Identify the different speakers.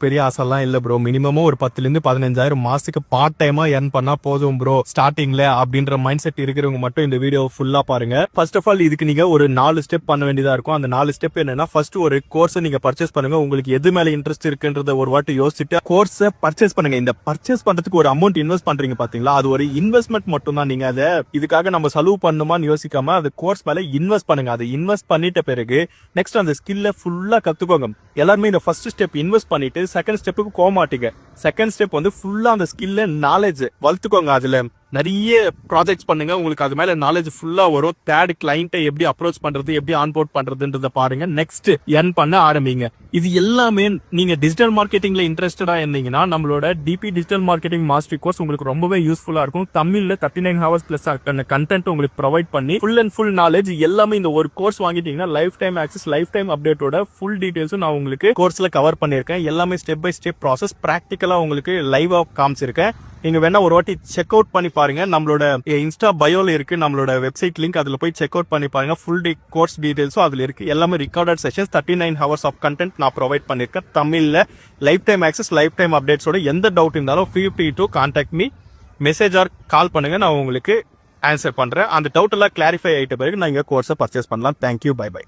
Speaker 1: பெரிய ஆசைலாம் இல்ல bro. Minimum ஒரு 10,000 15,000 மாசத்துக்கு பார்ட் டைமா earn பண்ணா போதும் ப்ரோ ஸ்டார்டிங்ல அப்படின்ற மைண்ட் செட் இருக்கிறவங்க மட்டும் இந்த வீடியோ ஃபுல்லா பாருங்க. ஃபர்ஸ்ட் ஆஃப் ஆல் இதுக்கு நீங்க ஒரு 4 ஸ்டெப் பண்ண வேண்டியதா இருக்கும். அந்த 4 ஸ்டெப் என்னன்னா, ஃபர்ஸ்ட் ஒரு கோர்ஸ் நீங்க பர்ச்சேஸ் பண்ணுங்க. உங்களுக்கு எது மேல இன்ட்ரெஸ்ட் இருக்குன்றத ஒரு வாட்டி யோசிச்சுட்டு கோர்ஸ் பர்ச்சேஸ் பண்ணுங்க. இந்த பர்ச்சேஸ் பண்றதுக்கு ஒரு அமௌண்ட் இன்வெஸ்ட் பண்றீங்க பாத்தீங்களா, அது ஒரு இன்வெஸ்ட்மெண்ட் மட்டும் தான். நீங்க அதை இதுக்காக நம்ம செலவு பண்ணுமான்னு யோசிக்காம அது கோர்ஸ் மேல இன்வெஸ்ட் பண்ணுங்க. அதை இன்வெஸ்ட் பண்ணிட்ட பிறகு நெக்ஸ்ட் அந்த ஸ்கில்ல ஃபுல்லா கத்துக்கோங்க. எல்லாருமே இந்த ஃபர்ஸ்ட் ஸ்டெப் இன்வெஸ்ட் பண்ணிட்டு செகண்ட் ஸ்டெப்புக்கு போக மாட்டீங்க. செகண்ட் ஸ்டெப் வந்து ஃபுல்லா அந்த ஸ்கில்ல நாலேஜ் வளர்த்துக்கோங்க. அதுல நிறைய ப்ராஜெக்ட்ஸ் பண்ணுங்க. உங்களுக்கு அது மேல நாலேஜ் ஃபுல்லா வரும். தேர்ட் கிளைண்ட்டை எப்படி அப்ரோச் பண்றது, எப்படி ஆன்போர்ட் பண்றதுன்றத பாருங்க. நெக்ஸ்ட் earn பண்ண ஆரம்பிங்க. இது எல்லாமே நீங்க டிஜிட்டல் மார்க்கெட்டிங்ல இன்ட்ரெஸ்டடா இருந்தீங்கன்னா நம்மளோட DP digital marketing mastery course உங்களுக்கு ரொம்பவே யூஸ்ஃபுல்லா இருக்கும். தமிழ்ல 39 ஹவர்ஸ் பிளஸ் கண்டென்ட் உங்களுக்கு ப்ரொவைட் பண்ணி ஃபுல் அண்ட் ஃபுல் நாலேஜ் எல்லாமே இந்த ஒரு கோர்ஸ் வாங்கிட்டீங்கன்னா lifetime access, lifetime அப்டேட்டோட ஃபுல் டீடைல்ஸும் நான் உங்களுக்கு கோர்ஸ்ல கவர் பண்ணிருக்கேன். எல்லாமே ஸ்டெப் பை ஸ்டெப் ப்ராசஸ் பிராக்டிகலா உங்களுக்கு லைவா காமிச்சிருக்கேன். நீங்க வேணா ஒரு வாட்டி செக் அவுட் பண்ணி பாருங்க. நம்மளோட இன்ஸ்டா பயோல இருக்கு நம்மளோட வெப்சைட் லிங்க். அதுல போய் செக் அவுட் பண்ணி பாருங்க. ஃபுல் கோர்ஸ் டீடைல்ஸும் அதுல இருக்கு. எல்லாமே recorded sessions, 39 hours of content நான் ப்ரொவைட் பண்ணிருக்கேன் தமிழ்ல. Lifetime access, lifetime அப்டேட்ஸோட எந்த டவுட் இருந்தாலும் feel free to contact me, message or call பண்ணுங்க. நான் உங்களுக்கு ஆன்சர் பண்றேன். அந்த டவுட் எல்லாம் கிளாரிஃபை ஆயிட்ட பிறகு நான் இங்க கோர்ஸை பர்ச்சேஸ் பண்ணலாம். Thank you, bye by.